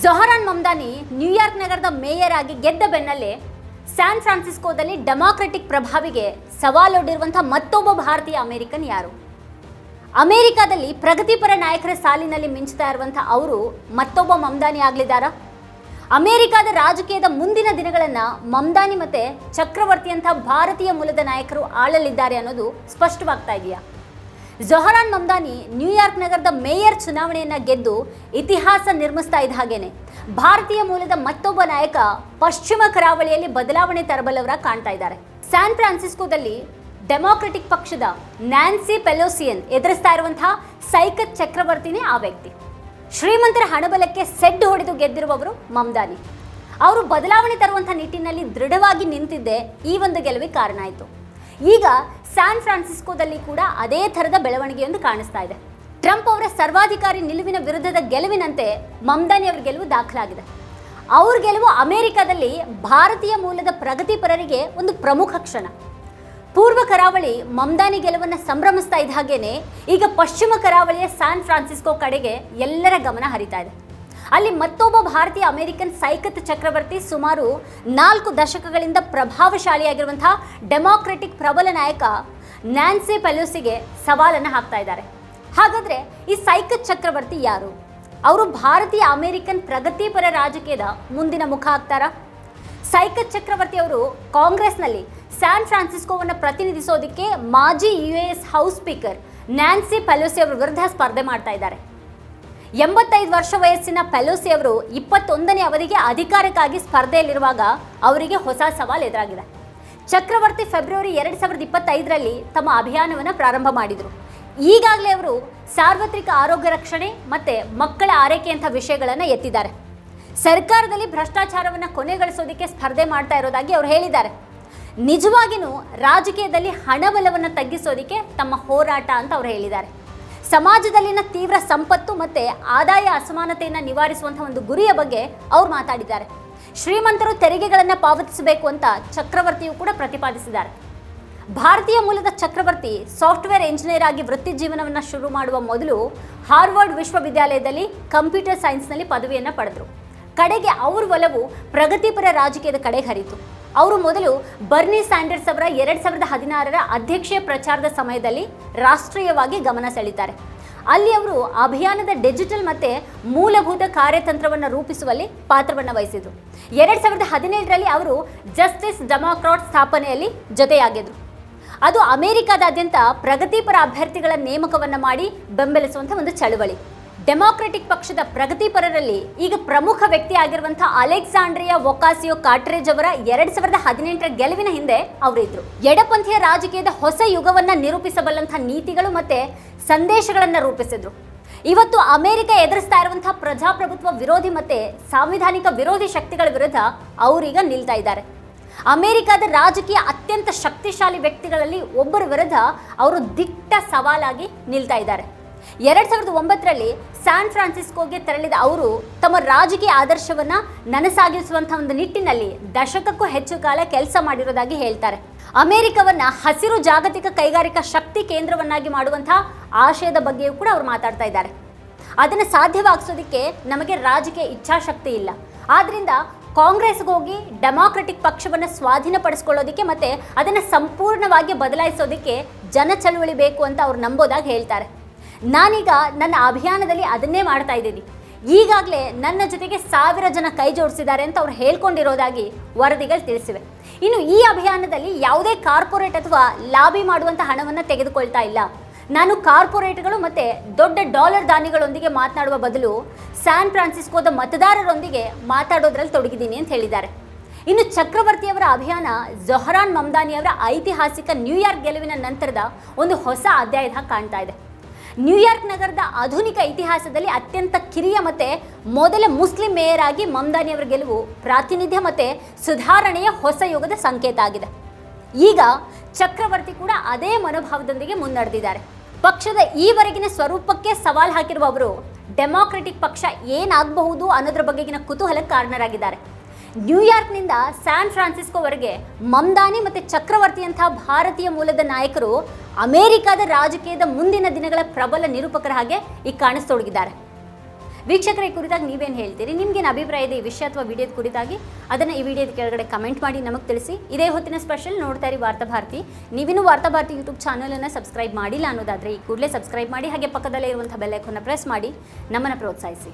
ಜೊಹರಾನ್ Mamdani New York ನಗರದ mayor ಆಗಿ ಗೆದ್ದ ಬೆನ್ನಲ್ಲೇ ಸ್ಯಾನ್ ಫ್ರಾನ್ಸಿಸ್ಕೋದಲ್ಲಿ ಡೆಮಾಕ್ರೆಟಿಕ್ ಪ್ರಭಾವಿಗೆ ಸವಾಲೊಡ್ಡಿರುವಂತಹ ಮತ್ತೊಬ್ಬ ಭಾರತೀಯ ಅಮೆರಿಕನ್ ಯಾರು? ಅಮೆರಿಕಾದಲ್ಲಿ ಪ್ರಗತಿಪರ ನಾಯಕರ ಸಾಲಿನಲ್ಲಿ ಮಿಂಚುತ್ತಾ ಇರುವಂತಹ ಅವರು ಮತ್ತೊಬ್ಬ ಮಮ್ದಾನಿ ಆಗಲಿದ್ದಾರಾ? ಅಮೆರಿಕಾದ ರಾಜಕೀಯದ ಮುಂದಿನ ದಿನಗಳನ್ನು ಮಮ್ದಾನಿ ಮತ್ತೆ ಚಕ್ರವರ್ತಿಯಂಥ ಭಾರತೀಯ ಮೂಲದ ನಾಯಕರು ಆಳಲಿದ್ದಾರೆ ಅನ್ನೋದು ಸ್ಪಷ್ಟವಾಗ್ತಾ ಇದೆಯಾ? ಜೊಹರಾನ್ ಮಮ್ದಾನಿ ನ್ಯೂಯಾರ್ಕ್ ನಗರದ ಮೇಯರ್ ಚುನಾವಣೆಯನ್ನು ಗೆದ್ದು ಇತಿಹಾಸ ನಿರ್ಮಿಸ್ತಾ ಇದ್ದ ಹಾಗೇನೆ ಭಾರತೀಯ ಮೂಲದ ಮತ್ತೊಬ್ಬ ನಾಯಕ ಪಶ್ಚಿಮ ಕರಾವಳಿಯಲ್ಲಿ ಬದಲಾವಣೆ ತರಬಲ್ಲವರ ಕಾಣ್ತಾ ಇದ್ದಾರೆ. ಸ್ಯಾನ್ ಫ್ರಾನ್ಸಿಸ್ಕೋದಲ್ಲಿ ಡೆಮಾಕ್ರೆಟಿಕ್ ಪಕ್ಷದ ನ್ಯಾನ್ಸಿ ಪೆಲೋಸಿಯನ್ ಎದುರಿಸ್ತಾ ಇರುವಂತಹ ಸೈಕತ್ ಚಕ್ರವರ್ತಿನೇ ಆ ವ್ಯಕ್ತಿ. ಶ್ರೀಮಂತರ ಹಣಬಲಕ್ಕೆ ಸೆಡ್ಡು ಹೊಡೆದು ಗೆದ್ದಿರುವವರು ಮಮ್ದಾನಿ. ಅವರು ಬದಲಾವಣೆ ತರುವಂತಹ ನಿಟ್ಟಿನಲ್ಲಿ ದೃಢವಾಗಿ ನಿಂತಿದ್ದೇ ಈ ಒಂದು ಗೆಲುವಿಗೆ ಕಾರಣ ಆಯಿತು. ಈಗ ಸ್ಯಾನ್ ಫ್ರಾನ್ಸಿಸ್ಕೋದಲ್ಲಿ ಕೂಡ ಅದೇ ಥರದ ಬೆಳವಣಿಗೆಯೊಂದು ಕಾಣಿಸ್ತಾ ಇದೆ. ಟ್ರಂಪ್ ಅವರ ಸರ್ವಾಧಿಕಾರಿ ನಿಲುವಿನ ವಿರುದ್ಧದ ಗೆಲುವಿನಂತೆ ಮಮ್ದಾನಿ ಅವರ ಗೆಲುವು ದಾಖಲಾಗಿದೆ. ಅವ್ರ ಗೆಲುವು ಅಮೆರಿಕದಲ್ಲಿ ಭಾರತೀಯ ಮೂಲದ ಪ್ರಗತಿಪರರಿಗೆ ಒಂದು ಪ್ರಮುಖ ಕ್ಷಣ. ಪೂರ್ವ ಕರಾವಳಿ ಮಮ್ದಾನಿ ಗೆಲುವನ್ನು ಸಂಭ್ರಮಿಸ್ತಾ ಇದ್ದ ಹಾಗೇನೆ ಈಗ ಪಶ್ಚಿಮ ಕರಾವಳಿಯ ಸ್ಯಾನ್ ಫ್ರಾನ್ಸಿಸ್ಕೋ ಕಡೆಗೆ ಎಲ್ಲರ ಗಮನ ಹರಿತಾ ಇದೆ. ಅಲ್ಲಿ ಮತ್ತೊಬ್ಬ ಭಾರತೀಯ ಅಮೆರಿಕನ್ ಸೈಕತ್ ಚಕ್ರವರ್ತಿ ಸುಮಾರು 4 ದಶಕಗಳಿಂದ ಪ್ರಭಾವಶಾಲಿಯಾಗಿರುವಂತಹ ಡೆಮಾಕ್ರೆಟಿಕ್ ಪ್ರಬಲ ನಾಯಕ ನ್ಯಾನ್ಸಿ ಪೆಲೋಸಿಗೆ ಸವಾಲನ್ನು ಹಾಕ್ತಾ ಇದ್ದಾರೆ. ಹಾಗಾದ್ರೆ ಈ ಸೈಕತ್ ಚಕ್ರವರ್ತಿ ಯಾರು? ಅವರು ಭಾರತೀಯ ಅಮೆರಿಕನ್ ಪ್ರಗತಿಪರ ರಾಜಕೀಯದ ಮುಂದಿನ ಮುಖ ಆಗ್ತಾರಾ? ಸೈಕತ್ ಚಕ್ರವರ್ತಿ ಅವರು ಕಾಂಗ್ರೆಸ್ನಲ್ಲಿ ಸ್ಯಾನ್ ಫ್ರಾನ್ಸಿಸ್ಕೋವನ್ನು ಪ್ರತಿನಿಧಿಸೋದಕ್ಕೆ ಮಾಜಿ US house speaker Nancy Pelosi ಅವರ ವಿರುದ್ಧ ಸ್ಪರ್ಧೆ ಮಾಡ್ತಾ ಇದ್ದಾರೆ. 85 ವರ್ಷ ವಯಸ್ಸಿನ ಪೆಲೋಸಿ ಅವರು 21ನೇ ಅವಧಿಗೆ ಅಧಿಕಾರಕ್ಕಾಗಿ ಸ್ಪರ್ಧೆಯಲ್ಲಿರುವಾಗ ಅವರಿಗೆ ಹೊಸ ಸವಾಲು ಎದುರಾಗಿದೆ. ಚಕ್ರವರ್ತಿ ಫೆಬ್ರವರಿ 2025ರಲ್ಲಿ ತಮ್ಮ ಅಭಿಯಾನವನ್ನು ಪ್ರಾರಂಭ ಮಾಡಿದರು. ಈಗಾಗಲೇ ಅವರು ಸಾರ್ವತ್ರಿಕ ಆರೋಗ್ಯ ರಕ್ಷಣೆ ಮತ್ತು ಮಕ್ಕಳ ಆರೈಕೆಯಂಥ ವಿಷಯಗಳನ್ನು ಎತ್ತಿದ್ದಾರೆ. ಸರ್ಕಾರದಲ್ಲಿ ಭ್ರಷ್ಟಾಚಾರವನ್ನು ಕೊನೆಗಳಿಸೋದಕ್ಕೆ ಸ್ಪರ್ಧೆ ಮಾಡ್ತಾ ಇರೋದಾಗಿ ಅವರು ಹೇಳಿದ್ದಾರೆ. ನಿಜವಾಗಿಯೂ ರಾಜಕೀಯದಲ್ಲಿ ಹಣಬಲವನ್ನು ತಗ್ಗಿಸೋದಕ್ಕೆ ತಮ್ಮ ಹೋರಾಟ ಅಂತ ಅವರು ಹೇಳಿದ್ದಾರೆ. ಸಮಾಜದಲ್ಲಿನ ತೀವ್ರ ಸಂಪತ್ತು ಮತ್ತು ಆದಾಯ ಅಸಮಾನತೆಯನ್ನು ನಿವಾರಿಸುವಂಥ ಒಂದು ಗುರಿಯ ಬಗ್ಗೆ ಅವರು ಮಾತಾಡಿದ್ದಾರೆ. ಶ್ರೀಮಂತರು ತೆರಿಗೆಗಳನ್ನು ಪಾವತಿಸಬೇಕು ಅಂತ ಚಕ್ರವರ್ತಿಯು ಕೂಡ ಪ್ರತಿಪಾದಿಸಿದ್ದಾರೆ. ಭಾರತೀಯ ಮೂಲದ ಚಕ್ರವರ್ತಿ ಸಾಫ್ಟ್ವೇರ್ ಇಂಜಿನಿಯರ್ ಆಗಿ ವೃತ್ತಿ ಜೀವನವನ್ನು ಶುರು ಮಾಡುವ ಮೊದಲು ಹಾರ್ವರ್ಡ್ ವಿಶ್ವವಿದ್ಯಾಲಯದಲ್ಲಿ ಕಂಪ್ಯೂಟರ್ ಸೈನ್ಸ್ನಲ್ಲಿ ಪದವಿಯನ್ನು ಪಡೆದರು. ಕಡೆಗೆ ಅವ್ರ ಒಲವು ಪ್ರಗತಿಪರ ರಾಜಕೀಯದ ಕಡೆ ಹರಿತು. ಅವರು ಮೊದಲು ಬರ್ನಿ ಸ್ಯಾಂಡರ್ಸ್ ಅವರ 2016ರ ಅಧ್ಯಕ್ಷೀಯ ಪ್ರಚಾರದ ಸಮಯದಲ್ಲಿ ರಾಷ್ಟ್ರೀಯವಾಗಿ ಗಮನ ಸೆಳೀತಾರೆ. ಅಲ್ಲಿ ಅವರು ಅಭಿಯಾನದ ಡಿಜಿಟಲ್ ಮತ್ತು ಮೂಲಭೂತ ಕಾರ್ಯತಂತ್ರವನ್ನು ರೂಪಿಸುವಲ್ಲಿ ಪಾತ್ರವನ್ನು ವಹಿಸಿದರು. 2017ರಲ್ಲಿ ಅವರು ಜಸ್ಟಿಸ್ ಡೆಮಾಕ್ರಾಟ್ ಸ್ಥಾಪನೆಯಲ್ಲಿ ಜೊತೆಯಾಗಿದ್ದರು. ಅದು ಅಮೆರಿಕಾದಾದ್ಯಂತ ಪ್ರಗತಿಪರ ಅಭ್ಯರ್ಥಿಗಳ ನೇಮಕವನ್ನು ಮಾಡಿ ಬೆಂಬಲಿಸುವಂಥ ಒಂದು ಚಳವಳಿ. ಡೆಮಾಕ್ರೆಟಿಕ್ ಪಕ್ಷದ ಪ್ರಗತಿಪರರಲ್ಲಿ ಈಗ ಪ್ರಮುಖ ವ್ಯಕ್ತಿ ಆಗಿರುವಂತಹ ಅಲೆಕ್ಸಾಂಡ್ರಿಯಾ ಒಕಾಸಿಯೋ ಕಾರ್ಟರೇಜ್ ಅವರ 2018ರ ಗೆಲುವಿನ ಹಿಂದೆ ಅವರಿದ್ರು. ಎಡಪಂಥೀಯ ರಾಜಕೀಯದ ಹೊಸ ಯುಗವನ್ನು ನಿರೂಪಿಸಬಲ್ಲಂತಹ ನೀತಿಗಳು ಮತ್ತೆ ಸಂದೇಶಗಳನ್ನು ರೂಪಿಸಿದ್ರು. ಇವತ್ತು ಅಮೆರಿಕ ಎದುರಿಸ್ತಾ ಇರುವಂತಹ ಪ್ರಜಾಪ್ರಭುತ್ವ ವಿರೋಧಿ ಮತ್ತೆ ಸಾಂವಿಧಾನಿಕ ವಿರೋಧಿ ಶಕ್ತಿಗಳ ವಿರುದ್ಧ ಅವರೀಗ ನಿಲ್ತಾ ಇದ್ದಾರೆ. ಅಮೆರಿಕದ ರಾಜಕೀಯ ಅತ್ಯಂತ ಶಕ್ತಿಶಾಲಿ ವ್ಯಕ್ತಿಗಳಲ್ಲಿ ಒಬ್ಬರ ವಿರುದ್ಧ ಅವರು ದಿಟ್ಟ ಸವಾಲಾಗಿ ನಿಲ್ತಾ ಇದ್ದಾರೆ. 2009ರಲ್ಲಿ ಸ್ಯಾನ್ ಫ್ರಾನ್ಸಿಸ್ಕೋಗೆ ತೆರಳಿದ ಅವರು ತಮ್ಮ ರಾಜಕೀಯ ಆದರ್ಶವನ್ನು ನನಸಾಗಿಸುವಂಥ ಒಂದು ನಿಟ್ಟಿನಲ್ಲಿ ದಶಕಕ್ಕೂ ಹೆಚ್ಚು ಕಾಲ ಕೆಲಸ ಮಾಡಿರೋದಾಗಿ ಹೇಳ್ತಾರೆ. ಅಮೆರಿಕವನ್ನು ಹಸಿರು ಜಾಗತಿಕ ಕೈಗಾರಿಕಾ ಶಕ್ತಿ ಕೇಂದ್ರವನ್ನಾಗಿ ಮಾಡುವಂತಹ ಆಶಯದ ಬಗ್ಗೆಯೂ ಕೂಡ ಅವರು ಮಾತಾಡ್ತಾ ಇದ್ದಾರೆ. ಅದನ್ನು ಸಾಧ್ಯವಾಗಿಸೋದಕ್ಕೆ ನಮಗೆ ರಾಜಕೀಯ ಇಚ್ಛಾಶಕ್ತಿ ಇಲ್ಲ. ಆದ್ದರಿಂದ ಕಾಂಗ್ರೆಸ್ಗೆ ಹೋಗಿ ಡೆಮಾಕ್ರೆಟಿಕ್ ಪಕ್ಷವನ್ನು ಸ್ವಾಧೀನಪಡಿಸ್ಕೊಳ್ಳೋದಕ್ಕೆ ಮತ್ತು ಅದನ್ನು ಸಂಪೂರ್ಣವಾಗಿ ಬದಲಾಯಿಸೋದಕ್ಕೆ ಜನಚಳವಳಿ ಬೇಕು ಅಂತ ಅವ್ರು ನಂಬೋದಾಗಿ ಹೇಳ್ತಾರೆ. ನಾನೀಗ ನನ್ನ ಅಭಿಯಾನದಲ್ಲಿ ಅದನ್ನೇ ಮಾಡ್ತಾ ಇದ್ದೀನಿ. ಈಗಾಗಲೇ ನನ್ನ ಜೊತೆಗೆ 1000 ಜನ ಕೈ ಜೋಡಿಸಿದ್ದಾರೆ ಅಂತ ಅವ್ರು ಹೇಳ್ಕೊಂಡಿರೋದಾಗಿ ವರದಿಗಳು ತಿಳಿಸಿವೆ. ಇನ್ನು ಈ ಅಭಿಯಾನದಲ್ಲಿ ಯಾವುದೇ ಕಾರ್ಪೊರೇಟ್ ಅಥವಾ ಲಾಬಿ ಮಾಡುವಂಥ ಹಣವನ್ನು ತೆಗೆದುಕೊಳ್ತಾ ಇಲ್ಲ. ನಾನು ಕಾರ್ಪೊರೇಟ್ಗಳು ಮತ್ತು ದೊಡ್ಡ ಡಾಲರ್ ದಾನಿಗಳೊಂದಿಗೆ ಮಾತನಾಡುವ ಬದಲು ಸ್ಯಾನ್ ಫ್ರಾನ್ಸಿಸ್ಕೋದ ಮತದಾರರೊಂದಿಗೆ ಮಾತಾಡೋದ್ರಲ್ಲಿ ತೊಡಗಿದ್ದೀನಿ ಅಂತ ಹೇಳಿದ್ದಾರೆ. ಇನ್ನು ಚಕ್ರವರ್ತಿಯವರ ಅಭಿಯಾನ ಜೊಹರಾನ್ ಮಮ್ದಾನಿ ಅವರ ಐತಿಹಾಸಿಕ ನ್ಯೂಯಾರ್ಕ್ ಗೆಲುವಿನ ನಂತರದ ಒಂದು ಹೊಸ ಅಧ್ಯಾಯದ ಕಾಣ್ತಾ ಇದೆ. ನ್ಯೂಯಾರ್ಕ್ ನಗರದ ಆಧುನಿಕ ಇತಿಹಾಸದಲ್ಲಿ ಅತ್ಯಂತ ಕಿರಿಯ ಮತ್ತು ಮೊದಲ ಮುಸ್ಲಿಂ ಮೇಯರ್ ಆಗಿ ಮಮ್ದಾನಿ ಅವರ ಗೆಲುವು ಪ್ರಾತಿನಿಧ್ಯ ಮತ್ತು ಸುಧಾರಣೆಯ ಹೊಸ ಯುಗದ ಸಂಕೇತ ಆಗಿದೆ. ಈಗ ಚಕ್ರವರ್ತಿ ಕೂಡ ಅದೇ ಮನೋಭಾವದೊಂದಿಗೆ ಮುನ್ನಡೆದಿದ್ದಾರೆ. ಪಕ್ಷದ ಈವರೆಗಿನ ಸ್ವರೂಪಕ್ಕೆ ಸವಾಲು ಹಾಕಿರುವ ಅವರು ಡೆಮಾಕ್ರೆಟಿಕ್ ಪಕ್ಷ ಏನಾಗಬಹುದು ಅನ್ನೋದ್ರ ಬಗೆಗಿನ ಕುತೂಹಲಕ್ಕೆ ಕಾರಣರಾಗಿದ್ದಾರೆ. ನ್ಯೂಯಾರ್ಕ್ನಿಂದ ಸ್ಯಾನ್ ಫ್ರಾನ್ಸಿಸ್ಕೋವರೆಗೆ ಮಮ್ದಾನಿ ಮತ್ತು ಚಕ್ರವರ್ತಿಯಂತಹ ಭಾರತೀಯ ಮೂಲದ ನಾಯಕರು ಅಮೆರಿಕದ ರಾಜಕೀಯದ ಮುಂದಿನ ದಿನಗಳ ಪ್ರಬಲ ನಿರೂಪಕರ ಹಾಗೆ ಈಗ ಕಾಣಿಸ್ತೊಡಗಿದ್ದಾರೆ. ವೀಕ್ಷಕರ ಈ ಕುರಿತಾಗಿ ನೀವೇನು ಹೇಳ್ತೀರಿ? ನಿಮಗೇನು ಅಭಿಪ್ರಾಯ ಇದೆ ಈ ವಿಷಯ ಅಥವಾ ವಿಡಿಯೋದ ಕುರಿತಾಗಿ? ಅದನ್ನು ಈ ವಿಡಿಯೋದ ಕೆಳಗಡೆ ಕಮೆಂಟ್ ಮಾಡಿ ನಮಗೆ ತಿಳಿಸಿ. ಇದೇ ಹೊತ್ತಿನ ಸ್ಪೆಷಲ್ ನೋಡ್ತಾ ಇರಿ ವಾರ್ತಾಭಾರತಿ. ನೀವಿನ್ನೂ ವಾರ್ತಾಭಾರತಿ ಯೂಟ್ಯೂಬ್ ಚಾನಲನ್ನು ಸಬ್ಸ್ಕ್ರೈಬ್ ಮಾಡಿಲ್ಲ ಅನ್ನೋದಾದರೆ ಈ ಕೂಡಲೇ ಸಬ್ಸ್ಕ್ರೈಬ್ ಮಾಡಿ, ಹಾಗೆ ಪಕ್ಕದಲ್ಲೇ ಇರುವಂಥ ಬೆಲ್ ಐಕಾನ್ನ ಪ್ರೆಸ್ ಮಾಡಿ ನಮ್ಮನ್ನು ಪ್ರೋತ್ಸಾಹಿಸಿ.